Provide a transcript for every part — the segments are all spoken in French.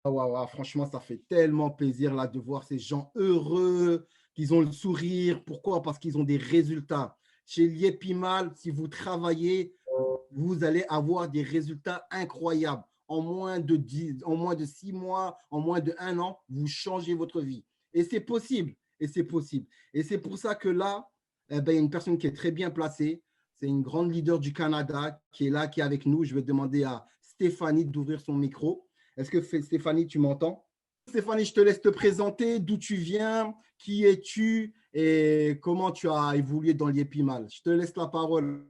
Ah, ouais, ouais, franchement, ça fait tellement plaisir là de voir ces gens heureux, qu'ils ont le sourire. Pourquoi? Parce qu'ils ont des résultats. Chez Liepimal, si vous travaillez, vous allez avoir des résultats incroyables. En moins de 6 mois, en moins de 1 an, vous changez votre vie. Et c'est possible. Et c'est possible. Et c'est pour ça que là, il y a une personne qui est très bien placée. C'est une grande leader du Canada qui est là, qui est avec nous. Je vais demander à Stéphanie d'ouvrir son micro. Est-ce que Stéphanie, tu m'entends? Stéphanie, je te laisse te présenter, d'où tu viens, qui es-tu et comment tu as évolué dans l'IEPIMAL. Je te laisse la parole.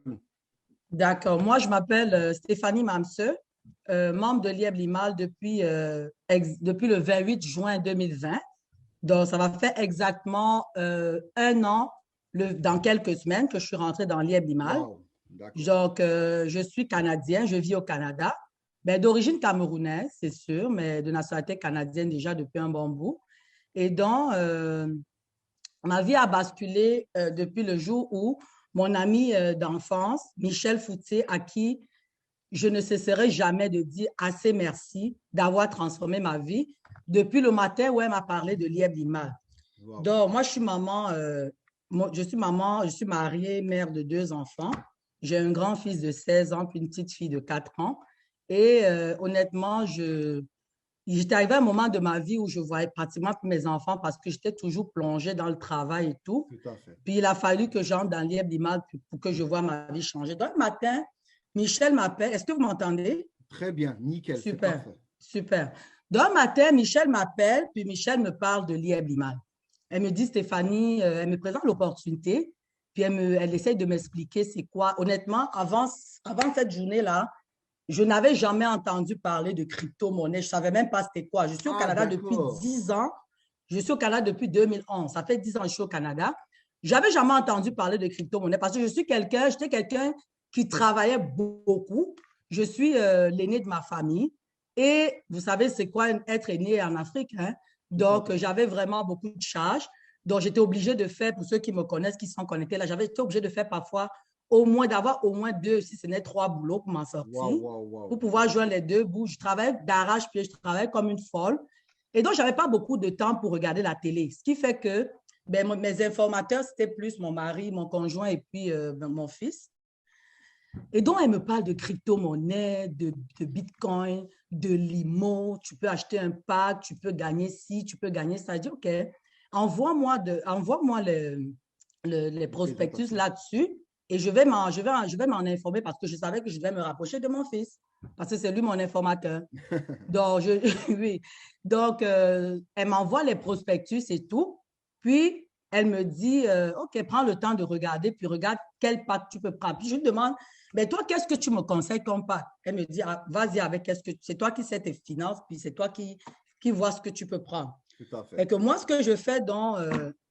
D'accord. Moi, je m'appelle Stéphanie Mamseux, membre de l'IEB Limal depuis le 28 juin 2020. Donc, ça va faire exactement 1 an dans quelques semaines que je suis rentrée dans l'IEB Limal. Wow, d'accord. Donc, je suis canadien, je vis au Canada. Ben, d'origine camerounaise, c'est sûr, mais de nationalité canadienne déjà depuis un bon bout. Et donc, ma vie a basculé depuis le jour où mon ami d'enfance, Michel Foutier, à qui je ne cesserai jamais de dire assez merci d'avoir transformé ma vie, depuis le matin où elle m'a parlé de l'IEB Limal. Wow. Donc, moi, je suis maman, je suis mariée, mère de 2 enfants. J'ai un grand-fils de 16 ans, puis une petite fille de 4 ans. Et honnêtement, j'étais arrivée à un moment de ma vie où je voyais pratiquement plus mes enfants parce que j'étais toujours plongée dans le travail et tout. Tout à fait. Puis il a fallu que j'entre dans l'IEB Limal pour que je vois ma vie changer. Donc, le matin, Michel m'appelle. Est-ce que vous m'entendez? Très bien, nickel, c'est Super, parfait. super. Donc, le matin, Michel m'appelle, puis Michel me parle de l'IEB Limal. Elle me dit, Stéphanie, elle me présente l'opportunité, puis elle essaie de m'expliquer c'est quoi. Honnêtement, avant cette journée-là, je n'avais jamais entendu parler de crypto-monnaie. Je ne savais même pas c'était quoi. Je suis au Ah, Canada depuis d'accord. 10 ans. Je suis au Canada depuis 2011. Ça fait 10 ans que je suis au Canada. Je n'avais jamais entendu parler de crypto-monnaie parce que j'étais quelqu'un qui travaillait beaucoup. Je suis l'aîné de ma famille. Et vous savez, c'est quoi être aîné en Afrique, hein? Tout à Donc, fait. j'avais vraiment beaucoup de charges. Donc, j'étais obligée de faire, pour ceux qui me connaissent, qui sont connectés là, j'avais été obligée de faire parfois d'avoir au moins 2, si ce n'est 3 boulots pour m'en Waouh, sortir, waouh, pour waouh. pouvoir joindre les deux bouts. Je travaille d'arrache-pied, je travaille comme une folle. Et donc, je n'avais pas beaucoup de temps pour regarder la télé. Ce qui fait que mes informateurs, c'était plus mon mari, mon conjoint et puis mon fils. Et donc, elle me parle de crypto-monnaie, de bitcoin, de limo. Tu peux acheter un pack, tu peux gagner ci, tu peux gagner ça. Je dis, OK, envoie-moi les prospectus Présentation. là-dessus et je vais m'en informer parce que je savais que je devais me rapprocher de mon fils parce que c'est lui mon informateur. Donc, oui. Donc, elle m'envoie les prospectus et tout. Puis, elle me dit, OK, prends le temps de regarder, puis regarde quel pack tu peux prendre. Puis, je lui demande, mais toi, qu'est-ce que tu me conseilles comme pack? Elle me dit, ah, vas-y avec c'est toi qui sais tes finances, puis c'est toi qui vois ce que tu peux prendre. Tout à fait. Et que moi, ce que je fais, donc,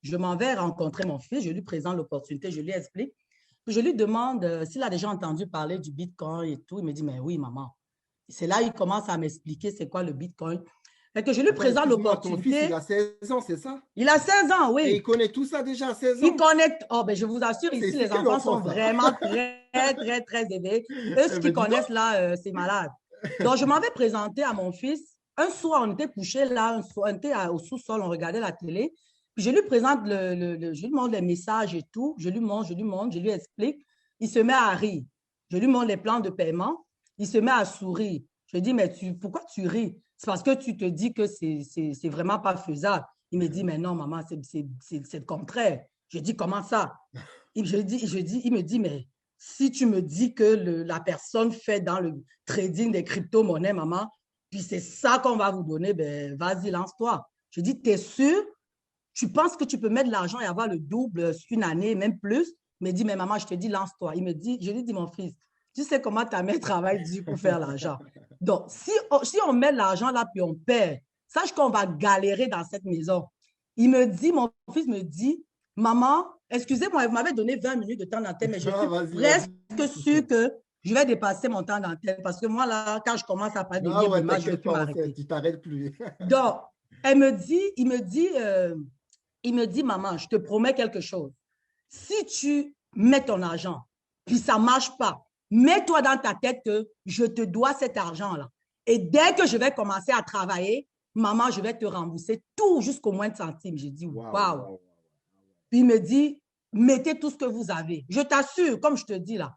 je m'en vais rencontrer mon fils, je lui présente l'opportunité, je lui explique. Puis je lui demande s'il a déjà entendu parler du Bitcoin et tout. Il me dit, mais oui, maman. C'est là qu'il commence à m'expliquer c'est quoi le Bitcoin. Et que je lui Attends, présente excuse-moi, ton fils, il l'opportunité. a 16 ans, c'est ça? Il a 16 ans, Et oui. il connaît tout ça déjà à 16 Il ans? connecte. Oh, ben, je vous assure, ici, C'est les quel enfants enfant, sont ça? vraiment très, très, très éveillés. Eux, ce Eh qu'ils ben, dis donc. connaissent là, c'est malade. Donc, je m'avais présenté à mon fils. Un soir, on était couchés là, un soir, on était au sous-sol, on regardait la télé. Puis je lui présente, je lui montre les messages et tout. Je lui montre, je lui explique. Il se met à rire. Je lui montre les plans de paiement. Il se met à sourire. Je lui dis, mais pourquoi tu ris? C'est parce que tu te dis que c'est vraiment pas faisable. Il me dit, mais non, maman, c'est le contraire. Je dis, comment ça? Il me dit, mais si tu me dis que la personne fait dans le trading des crypto-monnaies, maman, puis c'est ça qu'on va vous donner, ben vas-y, lance-toi. Je dis, t'es sûr? Tu penses que tu peux mettre de l'argent et avoir le double une année, même plus? Il me dit, mais maman, je te dis, lance-toi. Je lui dis, mon fils, tu sais comment ta mère travaille dur pour faire l'argent. Donc, si on met l'argent là puis on perd, sache qu'on va galérer dans cette maison. Mon fils me dit, maman, excusez-moi, vous m'avez donné 20 minutes de temps d'antenne, mais je Ah, suis vas-y, vas-y. presque sûre que je vais dépasser mon temps d'antenne parce que moi, là, quand je commence à parler de Ah ouais, l'image, je ne vais t'inquiète plus pas, m'arrêter. tu t'arrêtes plus. Donc, il me dit, maman, je te promets quelque chose. Si tu mets ton argent, puis ça ne marche pas, mets-toi dans ta tête que je te dois cet argent-là. Et dès que je vais commencer à travailler, maman, je vais te rembourser tout jusqu'au moins de centimes. J'ai dit, waouh. Puis il me dit, mettez tout ce que vous avez. Je t'assure, comme je te dis là.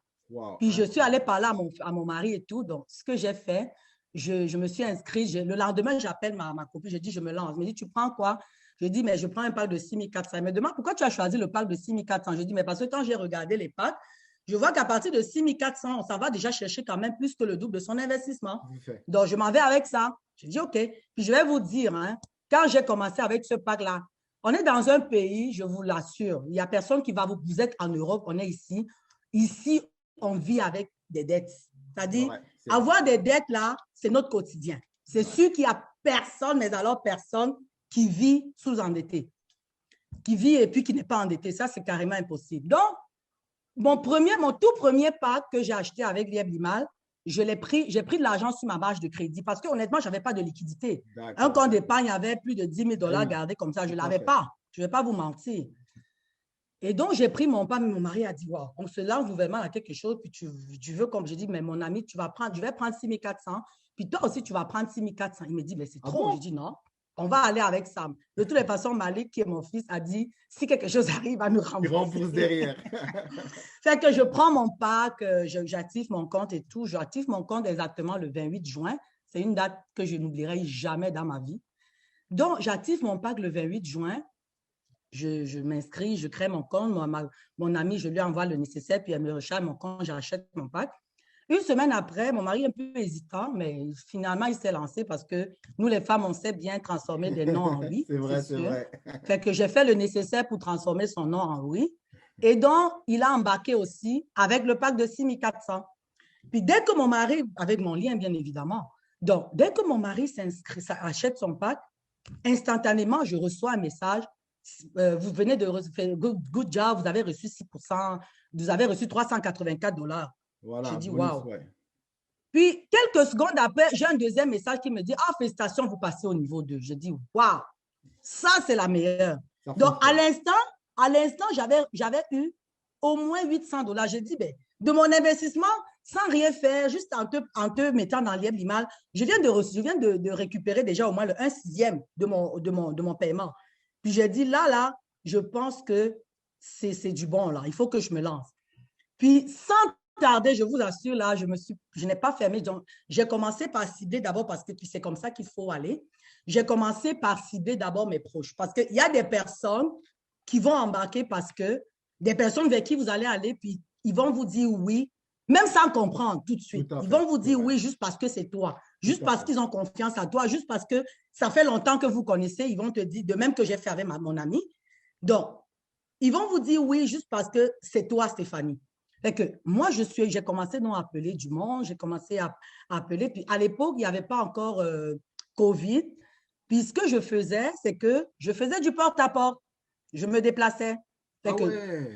Puis je suis allée parler à mon mari et tout. Donc, ce que j'ai fait, je me suis inscrite. Le lendemain, j'appelle ma copine. Je dis, je me lance. Elle me dit, tu prends quoi? Je dis, mais je prends un pack de 6 400. Elle me demande, pourquoi tu as choisi le pack de 6 400? Je dis, mais parce que quand j'ai regardé les packs, je vois qu'à partir de 6 400, ça va déjà chercher quand même plus que le double de son investissement. Donc, je m'en vais avec ça. Je dis, OK. Puis je vais vous dire, hein, quand j'ai commencé avec ce pack-là, on est dans un pays, je vous l'assure, il n'y a personne qui va vous êtes en Europe, on est ici. Ici, on vit avec des dettes. C'est-à-dire, avoir des dettes là, c'est notre quotidien. C'est sûr qu'il n'y a personne, mais alors personne qui vit sous-endetté, qui vit et puis qui n'est pas endetté. Ça, c'est carrément impossible. Donc, mon tout premier pack que j'ai acheté avec Lieb Limal, j'ai pris de l'argent sur ma marge de crédit parce que honnêtement, je n'avais pas de liquidité. Un compte d'épargne avait plus de 10 000 $ gardés comme ça. Je ne l'avais pas. Je ne vais pas vous mentir. Et donc, j'ai pris mon pack. Mon mari a dit, wow, on se lance nouvellement à quelque chose. Puis tu veux, comme je dis, mais mon ami, je vais prendre 6 400. Puis toi aussi, tu vas prendre 6 400. Il me dit, mais c'est trop. J'ai dit, non. On va aller avec Sam. De toutes les façons, Malik, qui est mon fils, a dit, si quelque chose arrive, il va nous rembourser. Il rembourse derrière. Fait que je prends mon pack, j'active mon compte et tout. J'active mon compte exactement le 28 juin. C'est une date que je n'oublierai jamais dans ma vie. Donc, j'active mon pack le 28 juin. Je m'inscris, je crée mon compte. Mon ami, je lui envoie le nécessaire, puis elle me recharge mon compte, j'achète mon pack. Une semaine après, mon mari est un peu hésitant, mais finalement, il s'est lancé parce que nous, les femmes, on sait bien transformer des noms en oui. C'est vrai, c'est vrai. Fait que j'ai fait le nécessaire pour transformer son nom en oui. Et donc, il a embarqué aussi avec le pack de 6 400. Puis dès que mon mari, avec mon lien, bien évidemment, donc dès que mon mari s'inscrit, achète son pack, instantanément, je reçois un message. Vous venez de faire good job, vous avez reçu 6%, vous avez reçu 384 $. Voilà, j'ai dit, waouh. Ouais. Puis, quelques secondes après, j'ai un deuxième message qui me dit, ah, félicitations, vous passez au niveau 2. Je dis, waouh, ça, c'est la meilleure. Donc, à l'instant, j'avais eu au moins 800 $. J'ai dit, ben, de mon investissement, sans rien faire, juste en te mettant dans Lieb Limal, je viens de récupérer déjà au moins le 1/6 de mon paiement. Puis j'ai dit, là, je pense que c'est du bon, là. Il faut que je me lance. Puis, sans tarder, je vous assure, là, je n'ai pas fermé. J'ai commencé par cibler d'abord parce que c'est comme ça qu'il faut aller. J'ai commencé par cibler d'abord mes proches parce qu'il y a des personnes qui vont embarquer parce que des personnes vers qui vous allez aller, puis ils vont vous dire oui, même sans comprendre tout de suite. Ils vont vous dire oui juste parce que c'est toi, juste parce qu'ils ont confiance en toi, juste parce que ça fait longtemps que vous connaissez. Ils vont te dire, de même que j'ai fait avec mon ami. Donc, ils vont vous dire oui juste parce que c'est toi, Stéphanie. Fait que moi, j'ai commencé donc à appeler du monde, j'ai commencé à appeler. Puis à l'époque, il n'y avait pas encore COVID. Puis ce que je faisais, c'est que je faisais du porte-à-porte. Je me déplaçais. Fait que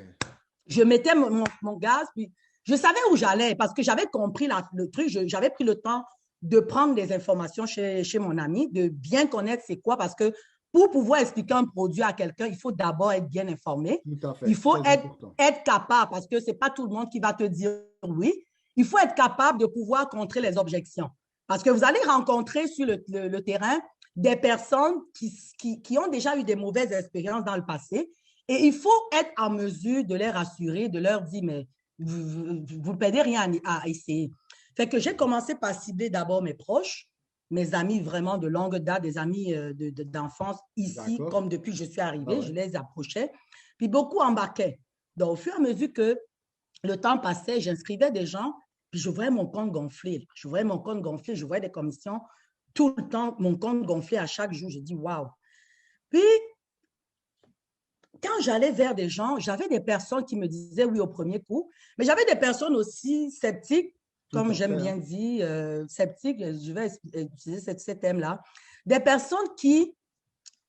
je mettais mon gaz, puis je savais où j'allais parce que j'avais compris le truc. J'avais pris le temps de prendre des informations chez mon ami, de bien connaître c'est quoi, parce que pour pouvoir expliquer un produit à quelqu'un, il faut d'abord être bien informé. Tout à fait. Il faut être capable, parce que ce n'est pas tout le monde qui va te dire oui. Il faut être capable de pouvoir contrer les objections. Parce que vous allez rencontrer sur le terrain des personnes qui ont déjà eu des mauvaises expériences dans le passé. Et il faut être en mesure de les rassurer, de leur dire, mais vous ne perdez rien à essayer. Fait que j'ai commencé par cibler d'abord mes proches, mes amis vraiment de longue date, des amis d'enfance ici, comme depuis que je suis arrivée, je les approchais. Puis beaucoup embarquaient. Donc, au fur et à mesure que le temps passait, j'inscrivais des gens, puis je voyais mon compte gonfler. Je voyais mon compte gonfler, je voyais des commissions tout le temps, mon compte gonfler à chaque jour. Je dis, waouh. Puis, quand j'allais vers des gens, j'avais des personnes qui me disaient oui au premier coup, mais j'avais des personnes aussi sceptiques, comme j'aime bien dire, sceptiques, je vais utiliser ce thème-là, des personnes qui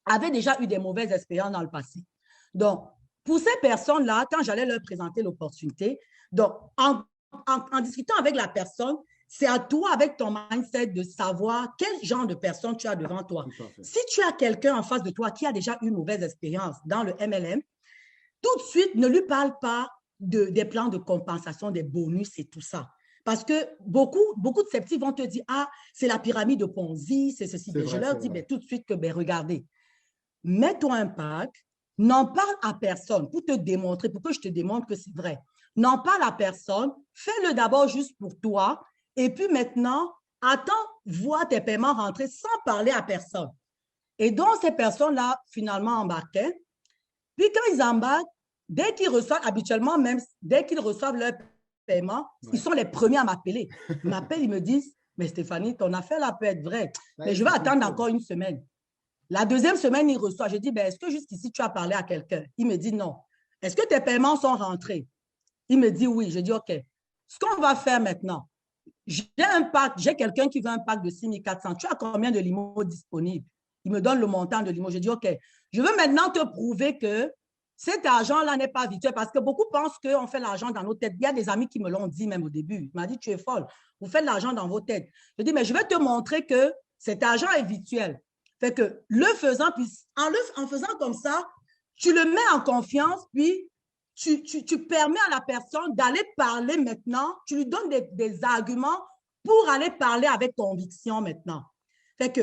avaient déjà eu des mauvaises expériences dans le passé. Donc, pour ces personnes-là, quand j'allais leur présenter l'opportunité, donc en discutant avec la personne, c'est à toi, avec ton mindset, de savoir quel genre de personne tu as devant toi. Si tu as quelqu'un en face de toi qui a déjà eu une mauvaise expérience dans le MLM, tout de suite, ne lui parle pas des plans de compensation, des bonus et tout ça. Parce que beaucoup de sceptiques vont te dire, ah, c'est la pyramide de Ponzi, c'est ceci. Je leur dis tout de suite que, regardez, mets-toi un pack, n'en parle à personne pour te démontrer, pour que je te démontre que c'est vrai. N'en parle à personne, fais-le d'abord juste pour toi, et puis maintenant, attends, vois tes paiements rentrer sans parler à personne. Et donc, ces personnes-là, finalement, embarquaient. Puis quand ils embarquent, dès qu'ils reçoivent, habituellement, même dès qu'ils reçoivent leur paiement, ils sont les premiers à m'appeler. Ils m'appellent, ils me disent, mais Stéphanie, ton affaire là peut être vraie, mais je vais attendre encore une semaine. La deuxième semaine, il reçoit. Je dis, est-ce que jusqu'ici, tu as parlé à quelqu'un? Il me dit non. Est-ce que tes paiements sont rentrés? Il me dit oui. Je dis, OK. Ce qu'on va faire maintenant, j'ai un pack, j'ai quelqu'un qui veut un pack de 6 400. Tu as combien de limo disponible? Il me donne le montant de limo. Je dis, OK, je veux maintenant te prouver que cet argent-là n'est pas virtuel parce que beaucoup pensent qu'on fait l'argent dans nos têtes. Il y a des amis qui me l'ont dit même au début. Il m'a dit, tu es folle. Vous faites l'argent dans vos têtes. Je dis, mais je vais te montrer que cet argent est virtuel. Fait que le faisant, puis en faisant comme ça, tu le mets en confiance, puis tu permets à la personne d'aller parler maintenant. Tu lui donnes des arguments pour aller parler avec conviction maintenant. Fait que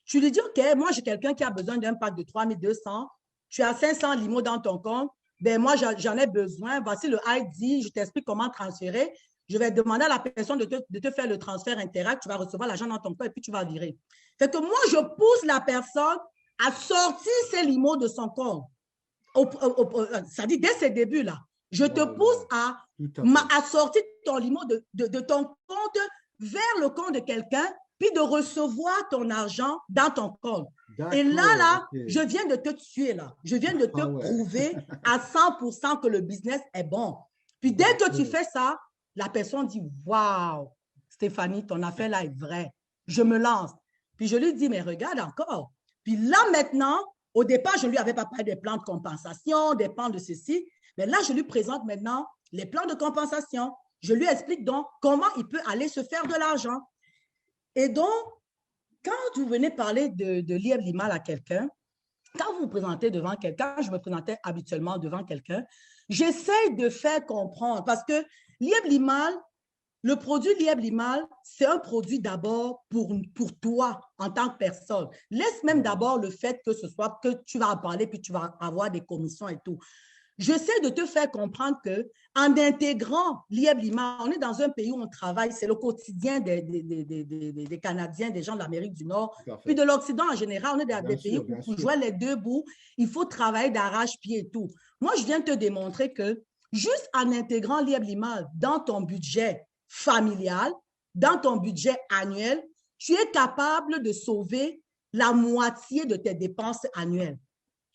tu lui dis, OK, moi, j'ai quelqu'un qui a besoin d'un pack de 3200. Tu as 500 limos dans ton compte. Ben moi, j'en ai besoin. Voici le ID. Je t'explique comment transférer. Je vais demander à la personne de te faire le transfert Interact. Tu vas recevoir l'argent dans ton compte et puis tu vas virer. Fait que moi, je pousse la personne à sortir ses limos de son compte. Ça dit, dès ses débuts, là, je te pousse à sortir ton limo de ton compte vers le compte de quelqu'un, puis de recevoir ton argent dans ton compte. Et là, je viens de te tuer, là. Je viens de te prouver à 100% que le business est bon. Puis dès que tu fais ça, la personne dit, waouh, Stéphanie, ton affaire là est vraie. Je me lance. Puis je lui dis, mais regarde encore. Puis là, maintenant, au départ, je ne lui avais pas parlé des plans de compensation, des plans de ceci. Mais là, je lui présente maintenant les plans de compensation. Je lui explique donc comment il peut aller se faire de l'argent. Et donc, quand vous venez parler de Lieb Limal à quelqu'un, quand vous vous présentez devant quelqu'un, je me présentais habituellement devant quelqu'un, j'essaie de faire comprendre parce que Lieb Limal, le produit Lieb Limal, c'est un produit d'abord pour toi en tant que personne. Laisse même d'abord le fait que ce soit que tu vas en parler puis tu vas avoir des commissions et tout. J'essaie de te faire comprendre qu'en intégrant Lieb Limal, on est dans un pays où on travaille, c'est le quotidien des Canadiens, des gens de l'Amérique du Nord, puis de l'Occident en général. On est dans des pays où pour jouer les deux bouts, il faut travailler d'arrache-pied et tout. Moi, je viens te démontrer que juste en intégrant Lieb Limal dans ton budget familial, dans ton budget annuel, tu es capable de sauver la moitié de tes dépenses annuelles.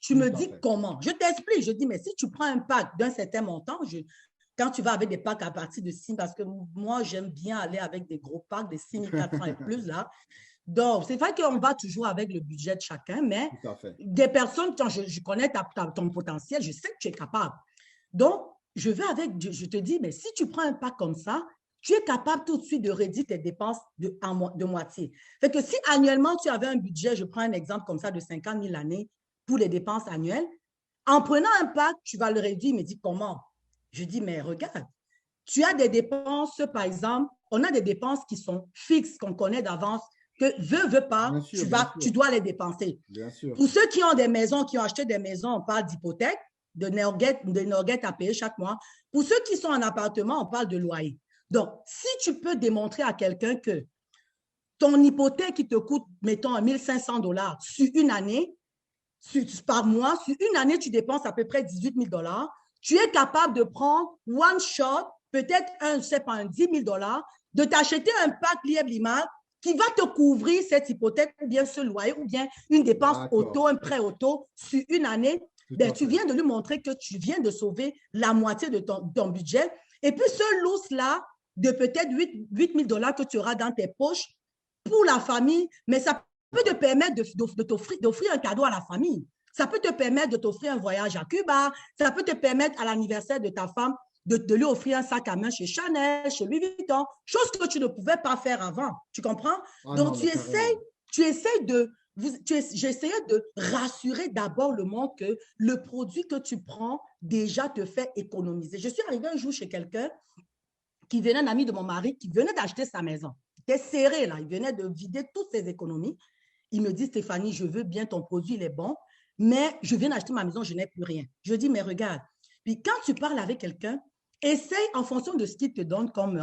Tu me dis comment? Je t'explique. Je dis, mais si tu prends un pack d'un certain montant, quand tu vas avec des packs à partir de 6, parce que moi, j'aime bien aller avec des gros packs de 6 400 et plus, là. Donc, c'est vrai qu'on va toujours avec le budget de chacun, mais des personnes, quand je connais ton potentiel, je sais que tu es capable. Donc, je te dis, mais si tu prends un pack comme ça, tu es capable tout de suite de réduire tes dépenses de moitié. Fait que si annuellement, tu avais un budget, je prends un exemple comme ça de 50 000 l'année pour les dépenses annuelles, en prenant un pack, tu vas le réduire. Il me dit comment? Je dis, mais regarde, tu as des dépenses, par exemple, on a des dépenses qui sont fixes, qu'on connaît d'avance, que veut pas, tu dois les dépenser. Bien sûr. Pour ceux qui ont des maisons, qui ont acheté des maisons, on parle d'hypothèque, de Norguette à payer chaque mois. Pour ceux qui sont en appartement, on parle de loyer. Donc, si tu peux démontrer à quelqu'un que ton hypothèque qui te coûte, mettons, 1 500 $ sur une année, par mois, sur une année, tu dépenses à peu près 18 000 $, tu es capable de prendre one shot, peut-être je sais pas, 10 000 $, de t'acheter un pack Lieb Limal qui va te couvrir cette hypothèque ou bien ce loyer ou bien une dépense auto, un prêt auto sur une année. Ben, tu viens de lui montrer que tu viens de sauver la moitié de ton budget. Et puis ce lousse-là, de peut-être 8 000 $ que tu auras dans tes poches pour la famille, mais ça peut te permettre d'offrir un cadeau à la famille. Ça peut te permettre de t'offrir un voyage à Cuba. Ça peut te permettre à l'anniversaire de ta femme de lui offrir un sac à main chez Chanel, chez Louis Vuitton, chose que tu ne pouvais pas faire avant. Tu comprends? Donc, j'essayais de rassurer d'abord le monde que le produit que tu prends déjà te fait économiser. Je suis arrivée un jour chez quelqu'un qui venait, un ami de mon mari, qui venait d'acheter sa maison. Il était serré, là. Il venait de vider toutes ses économies. Il me dit, Stéphanie, je veux bien ton produit, il est bon, mais je viens d'acheter ma maison, je n'ai plus rien. Je dis, mais regarde. Puis quand tu parles avec quelqu'un, essaye en fonction de ce qu'il te donne comme,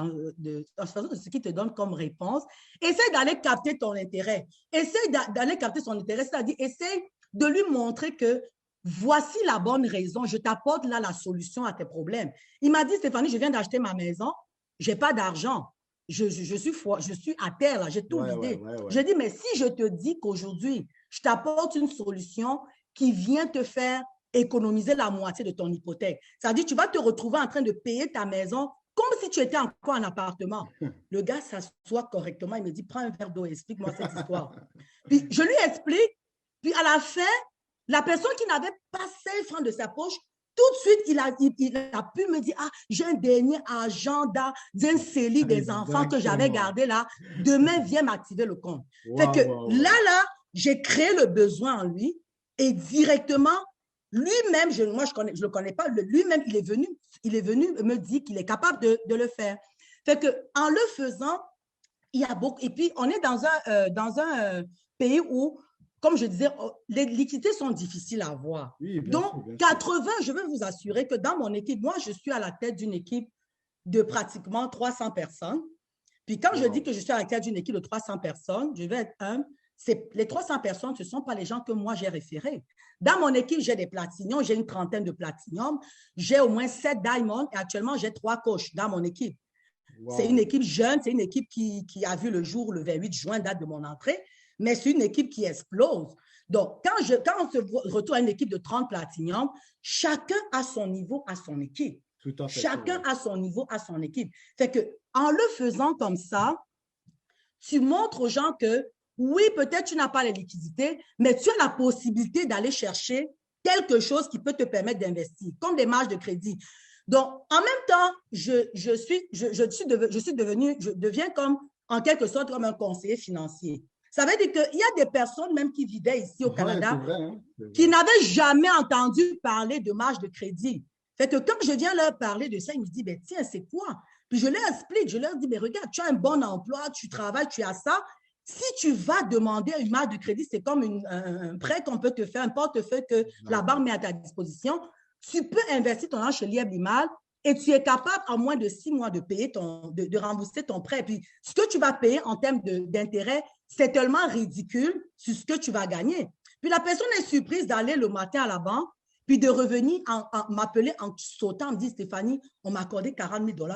réponse, essaye d'aller capter ton intérêt. Essaye d'aller capter son intérêt, c'est-à-dire essaye de lui montrer que voici la bonne raison, je t'apporte là la solution à tes problèmes. Il m'a dit, Stéphanie, je viens d'acheter ma maison, je n'ai pas d'argent. Je suis à terre, là, j'ai tout vidé. Je dis, mais si je te dis qu'aujourd'hui, je t'apporte une solution qui vient te faire économiser la moitié de ton hypothèque, ça veut dire que tu vas te retrouver en train de payer ta maison comme si tu étais encore en appartement. Le gars s'assoit correctement, il me dit, prends un verre d'eau et explique-moi cette histoire. Puis je lui explique, puis à la fin, la personne qui n'avait pas 5 francs de sa poche, tout de suite, il a pu me dire, ah, j'ai un dernier agenda d'un CELI des enfants que j'avais gardé là. Demain, viens m'activer le compte. Fait que là, j'ai créé le besoin en lui et directement, lui-même, moi, je ne le connais pas, lui-même, il est venu me dire qu'il est capable de le faire. Fait que en le faisant, il y a beaucoup. Et puis, on est dans un pays où, comme je disais, les liquidités sont difficiles à avoir. Oui, donc, 80, je veux vous assurer que dans mon équipe, moi, je suis à la tête d'une équipe de pratiquement 300 personnes. Puis quand je dis que je suis à la tête d'une équipe de 300 personnes, je vais être humble, les 300 personnes, ce ne sont pas les gens que moi j'ai référés. Dans mon équipe, j'ai des platiniums, j'ai une trentaine de platiniums, j'ai au moins 7 diamonds et actuellement, j'ai 3 coachs dans mon équipe. Wow. C'est une équipe jeune, c'est une équipe qui a vu le jour le 28 juin, date de mon entrée, mais c'est une équipe qui explose. Donc, quand on se retrouve à une équipe de 30 platiniums, chacun a son niveau à son équipe. Tout à fait. Chacun a son niveau à son équipe. Fait que, en le faisant comme ça, tu montres aux gens que oui, peut-être tu n'as pas les liquidités, mais tu as la possibilité d'aller chercher quelque chose qui peut te permettre d'investir, comme des marges de crédit. Donc, en même temps, je deviens comme, en quelque sorte, comme un conseiller financier. Ça veut dire qu'il y a des personnes même qui vivaient ici au Canada qui n'avaient jamais entendu parler de marge de crédit. Fait que quand je viens leur parler de ça, ils me disent, ben, tiens, c'est quoi? Puis je leur explique, je leur dis, mais regarde, tu as un bon emploi, tu travailles, tu as ça. Si tu vas demander une marge de crédit, c'est comme un prêt qu'on peut te faire, un portefeuille que la banque met à ta disposition. Tu peux investir ton argent chez Lieb Limal et tu es capable en moins de 6 mois de payer de rembourser ton prêt. Puis ce que tu vas payer en termes d'intérêt, c'est tellement ridicule sur ce que tu vas gagner. Puis la personne est surprise d'aller le matin à la banque, puis de revenir m'appeler en sautant, me dit, Stéphanie, on m'a accordé 40 000 $.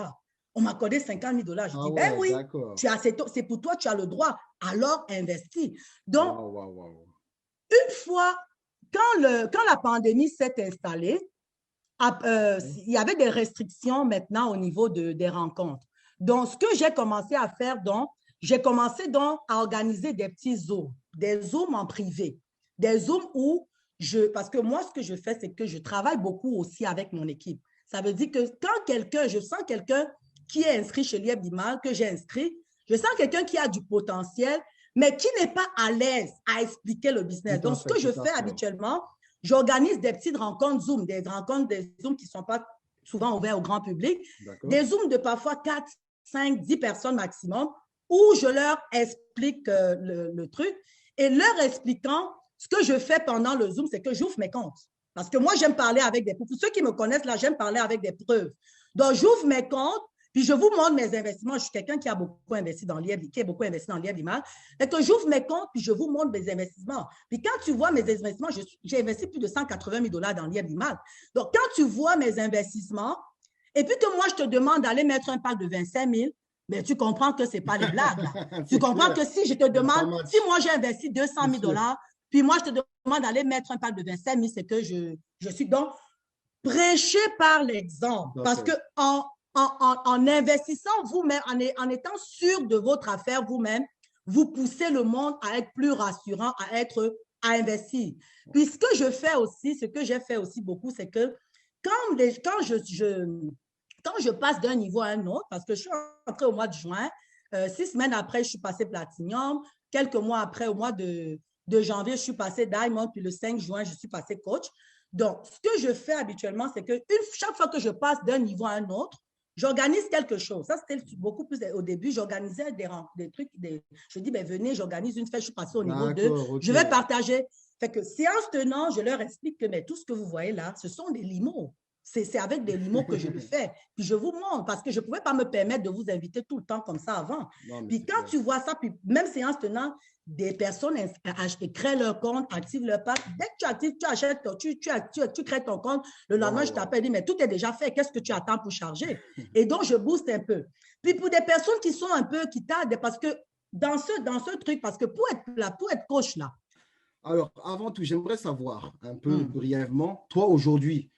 On m'a accordé 50 000 $. Je dis, ben oui, c'est pour toi, tu as le droit. Alors, investis. Donc, une fois, quand la pandémie s'est installée, il y avait des restrictions maintenant au niveau des rencontres. Donc, ce que j'ai commencé à faire, j'ai commencé à organiser des petits Zooms, des Zooms en privé, des Zooms où parce que moi, ce que je fais, c'est que je travaille beaucoup aussi avec mon équipe. Ça veut dire que quand je sens quelqu'un qui est inscrit chez Lieb Limal, que j'ai inscrit, je sens quelqu'un qui a du potentiel, mais qui n'est pas à l'aise à expliquer le business. Donc, ce que je fais habituellement, j'organise des petites rencontres Zoom, des Zoom qui ne sont pas souvent ouverts au grand public, des Zooms de parfois 4, 5, 10 personnes maximum, où je leur explique le truc et leur expliquant ce que je fais pendant le Zoom, c'est que j'ouvre mes comptes. Parce que moi, j'aime parler avec des preuves. Pour ceux qui me connaissent, là, j'aime parler avec des preuves. Donc, j'ouvre mes comptes, puis je vous montre mes investissements. Je suis quelqu'un qui a beaucoup investi dans Lieb Limal. Et que j'ouvre mes comptes, puis je vous montre mes investissements. Puis quand tu vois mes investissements, j'ai investi plus de 180 000 $ dans Lieb Limal. Donc, quand tu vois mes investissements, et puis que moi, je te demande d'aller mettre un pack de 25 000, mais tu comprends que ce n'est pas les blagues. Tu comprends que si je te demande, si moi, j'ai investi 200 000 $, puis moi, je te demande d'aller mettre un pack de 25 000, c'est que je suis donc prêché par l'exemple. Parce que en investissant vous-même, en étant sûr de votre affaire vous-même, vous poussez le monde à être plus rassurant, à investir. Puis ce que je fais aussi, ce que j'ai fait aussi beaucoup, c'est que quand je passe d'un niveau à un autre, parce que je suis entrée au mois de juin, 6 semaines après, je suis passée Platinum, quelques mois après, au mois de janvier, je suis passée Diamond, puis le 5 juin, je suis passée Coach. Donc, ce que je fais habituellement, c'est que chaque fois que je passe d'un niveau à un autre, j'organise quelque chose. Ça, c'était beaucoup plus au début. J'organisais des trucs. Je dis, ben, venez, j'organise une fête. Je suis passée au niveau 2. Okay. Je vais partager. Fait que séance tenant, je leur explique que mais tout ce que vous voyez là, ce sont des limos. C'est avec des limos que je le fais. Puis je vous montre parce que je ne pouvais pas me permettre de vous inviter tout le temps comme ça avant. Non, puis quand tu vois ça, puis même séance tenant, des personnes créent leur compte, activent leur page. Dès que tu actives, tu achètes, tu crées ton compte. Le lendemain, je t'appelle et dis, mais tout est déjà fait. Qu'est-ce que tu attends pour charger? Et donc, je booste un peu. Puis pour des personnes qui sont un peu, qui tardent, parce que dans ce truc, parce que pour être coach là. Alors, avant tout, j'aimerais savoir un peu brièvement, toi aujourd'hui,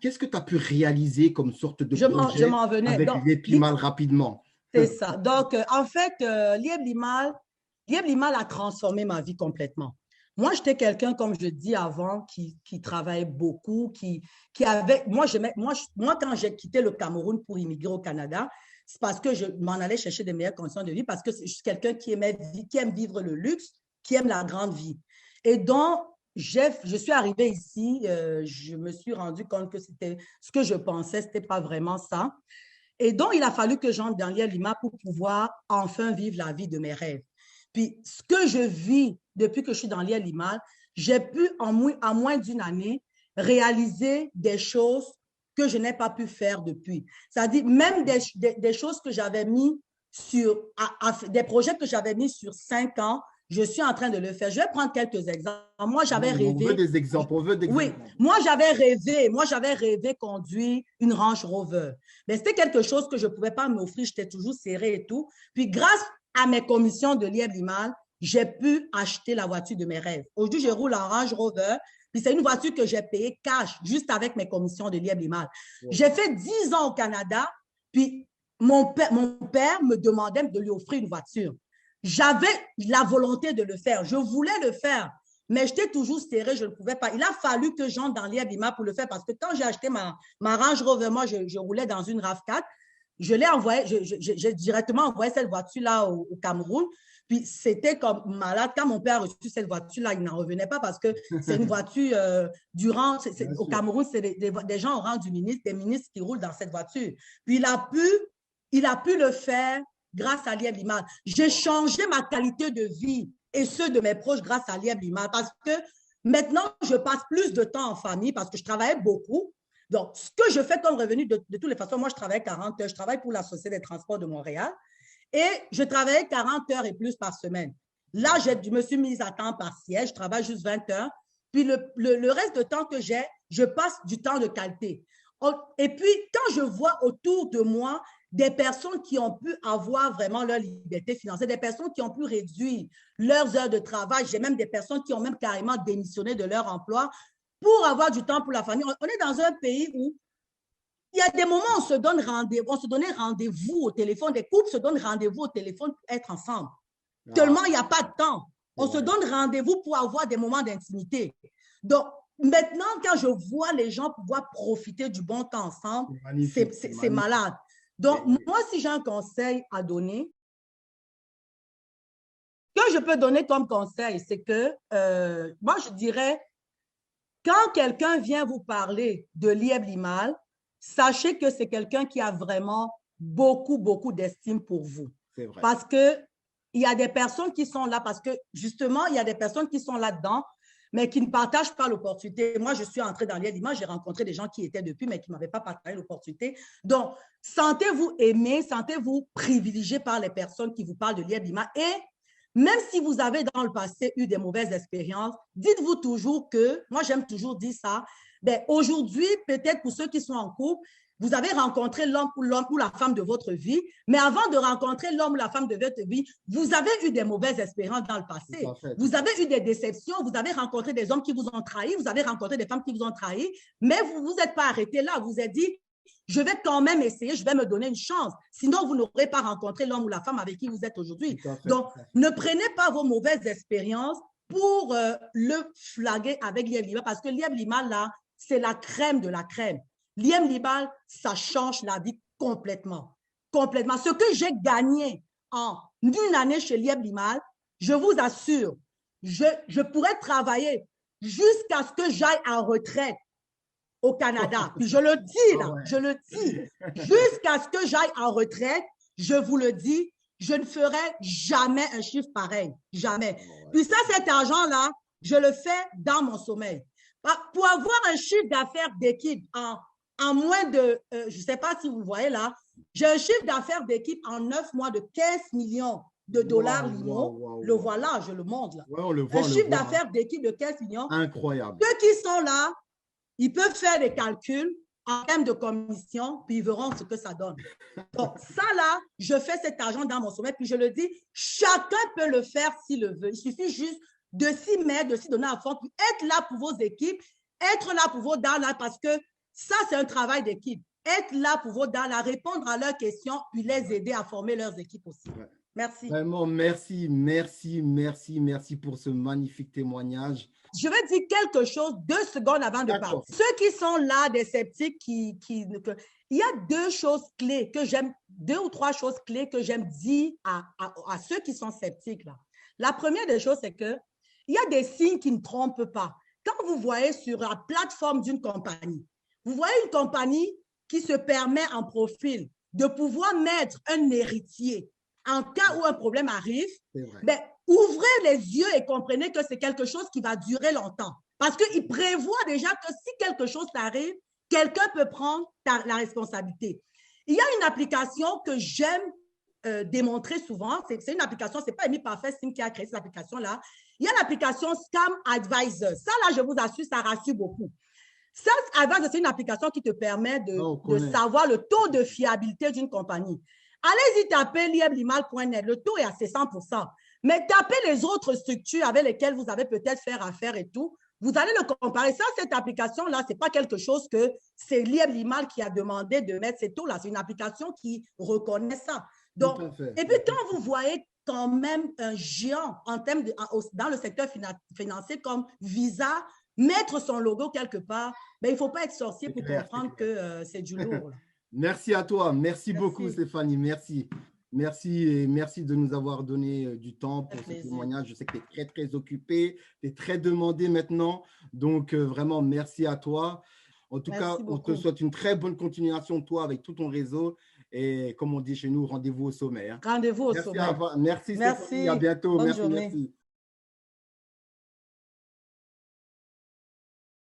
qu'est-ce que tu as pu réaliser comme sorte de projet je m'en venais. Avec Lieb Limal rapidement? C'est ça. Donc, en fait, Lieb Limal a transformé ma vie complètement. Moi, j'étais quelqu'un, comme je dis avant, qui travaillait beaucoup, qui avait… Moi, quand j'ai quitté le Cameroun pour immigrer au Canada, c'est parce que je m'en allais chercher des meilleures conditions de vie, parce que je suis quelqu'un qui aime vivre le luxe, qui aime la grande vie. Et donc, je suis arrivée ici, je me suis rendu compte que c'était ce que je pensais, ce n'était pas vraiment ça. Et donc, il a fallu que j'entre dans Lieb Limal pour pouvoir enfin vivre la vie de mes rêves. Puis, ce que je vis depuis que je suis dans Lieb Limal, j'ai pu, en moins d'une année, réaliser des choses que je n'ai pas pu faire depuis. C'est-à-dire, même des choses que j'avais mis sur… des projets que j'avais mis sur 5 ans, je suis en train de le faire. Je vais prendre quelques exemples. Moi, j'avais rêvé… On veut des exemples, Oui, moi, j'avais rêvé conduire une Range Rover. Mais c'était quelque chose que je ne pouvais pas m'offrir. J'étais toujours serrée et tout. Puis, grâce à mes commissions de Lieb Limal, j'ai pu acheter la voiture de mes rêves. Aujourd'hui, je roule en Range Rover. Puis, c'est une voiture que j'ai payée cash, juste avec mes commissions de Lieb Limal. Ouais. J'ai fait 10 ans au Canada. Puis, mon père me demandait de lui offrir une voiture. J'avais la volonté de le faire. Je voulais le faire, mais j'étais toujours serrée, je ne pouvais pas. Il a fallu que j'entre dans Lieb Limal pour le faire parce que quand j'ai acheté ma Range Rover, moi, je roulais dans une RAV4. Je l'ai envoyé, j'ai directement envoyé cette voiture-là au Cameroun. Puis c'était comme malade. Quand mon père a reçu cette voiture-là, il n'en revenait pas parce que c'est une voiture durant. Au Cameroun, c'est des gens au rang du ministre, des ministres qui roulent dans cette voiture. Puis il a pu le faire grâce à Lieb Limal. J'ai changé ma qualité de vie et ceux de mes proches grâce à Lieb Limal parce que maintenant, je passe plus de temps en famille parce que je travaillais beaucoup. Donc, ce que je fais comme revenu, de toutes les façons, moi, je travaille 40 heures. Je travaille pour la Société des transports de Montréal et je travaillais 40 heures et plus par semaine. Là, je me suis mise à temps partiel. Je travaille juste 20 heures. Puis, le reste de temps que j'ai, je passe du temps de qualité. Et puis, quand je vois autour de moi des personnes qui ont pu avoir vraiment leur liberté financière, des personnes qui ont pu réduire leurs heures de travail, j'ai même des personnes qui ont même carrément démissionné de leur emploi pour avoir du temps pour la famille. On est dans un pays où il y a des moments où on se donne rendez-vous, on se donnait rendez-vous au téléphone, des couples se donnent rendez-vous au téléphone pour être ensemble. Tellement il n'y a pas de temps. On se donne rendez-vous pour avoir des moments d'intimité. Donc, maintenant, quand je vois les gens pouvoir profiter du bon temps ensemble, c'est malade. Donc, moi, si j'ai un conseil à donner, ce que je peux donner comme conseil, c'est que, moi, je dirais, quand quelqu'un vient vous parler de Lieb Limal, sachez que c'est quelqu'un qui a vraiment beaucoup, beaucoup d'estime pour vous. C'est vrai. Parce qu'il y a des personnes qui sont là, parce que justement, il y a des personnes qui sont là-dedans, mais qui ne partagent pas l'opportunité. Moi, je suis entrée dans Lieb Limal, j'ai rencontré des gens qui étaient depuis, mais qui ne m'avaient pas partagé l'opportunité. Donc, sentez-vous aimé, sentez-vous privilégié par les personnes qui vous parlent de Lieb Limal. Et même si vous avez dans le passé eu des mauvaises expériences, dites-vous toujours que, moi j'aime toujours dire ça, ben aujourd'hui, peut-être pour ceux qui sont en couple, vous avez rencontré l'homme ou la femme de votre vie, mais avant de rencontrer l'homme ou la femme de votre vie, vous avez eu des mauvaises expériences dans le passé. Vous avez eu des déceptions, vous avez rencontré des hommes qui vous ont trahi, vous avez rencontré des femmes qui vous ont trahi, mais vous ne vous êtes pas arrêté là, vous vous êtes dit, je vais quand même essayer, je vais me donner une chance. Sinon, vous n'aurez pas rencontré l'homme ou la femme avec qui vous êtes aujourd'hui. Donc, ne prenez pas vos mauvaises expériences pour le flaguer avec Lieb Limal, parce que Lieb Limal, là, c'est la crème de la crème. Lieb Limal, ça change la vie complètement. Complètement. Ce que j'ai gagné en une année chez Lieb Limal, je vous assure, je pourrais travailler jusqu'à ce que j'aille en retraite au Canada. Puis je le dis là, je le dis, jusqu'à ce que j'aille en retraite, je vous le dis, je ne ferai jamais un chiffre pareil, jamais. Puis ça, cet argent-là, je le fais dans mon sommeil. Pour avoir un chiffre d'affaires d'équipe en moins de, je ne sais pas si vous voyez là, j'ai un chiffre d'affaires d'équipe en 9 mois de 15 millions de dollars. Le voilà, je le montre là. Ouais, on le voit, un chiffre d'affaires d'équipe de 15 millions. Incroyable. Ceux qui sont là, ils peuvent faire des calculs en termes de commission, puis ils verront ce que ça donne. Donc, ça là, je fais cet argent dans mon sommeil, puis je le dis, chacun peut le faire s'il le veut. Il suffit juste de s'y mettre, de s'y donner à fond, puis être là pour vos équipes, être là pour vos dames, parce que ça, c'est un travail d'équipe. Être là pour vos dames, répondre à leurs questions, puis les aider à former leurs équipes aussi. Ouais. Merci. Vraiment, merci pour ce magnifique témoignage. Je vais dire quelque chose 2 secondes avant de parler. Ceux qui sont là, des sceptiques, il y a 2 choses clés que j'aime, 2 ou 3 choses clés que j'aime dire à ceux qui sont sceptiques là. La première des choses, c'est que il y a des signes qui ne trompent pas. Quand vous voyez sur la plateforme d'une compagnie, vous voyez une compagnie qui se permet en profil de pouvoir mettre un héritier en cas où un problème arrive, ben, ouvrez les yeux et comprenez que c'est quelque chose qui va durer longtemps. Parce qu'il prévoit déjà que si quelque chose arrive, quelqu'un peut prendre la responsabilité. Il y a une application que j'aime démontrer souvent. C'est une application, ce n'est pas Amy Parfait Sim qui a créé cette application-là. Il y a l'application Scam Advisor. Ça, là, je vous assure, ça rassure beaucoup. Scam Advisor, c'est une application qui te permet de savoir le taux de fiabilité d'une compagnie. Allez-y taper lieblimal.net, le taux est à 100%. Mais tapez les autres structures avec lesquelles vous avez peut-être fait affaire et tout. Vous allez le comparer. Ça, cette application-là, ce n'est pas quelque chose que c'est Lieblimal qui a demandé de mettre ces taux-là. C'est une application qui reconnaît ça. Donc, et puis quand vous voyez quand même un géant en termes dans le secteur financier comme Visa, mettre son logo quelque part, ben, il ne faut pas être sorcier pour comprendre que c'est du lourd. Merci à toi. Merci beaucoup, Stéphanie. Merci. Et merci de nous avoir donné du temps pour ce témoignage. Je sais que tu es très, très occupé. Tu es très demandé maintenant. Donc, vraiment, merci à toi. En tout cas, on te souhaite une très bonne continuation, toi, avec tout ton réseau. Et comme on dit chez nous, rendez-vous au sommet. Rendez-vous au sommet. Merci, Stéphanie. À bientôt. Bonne journée. Merci.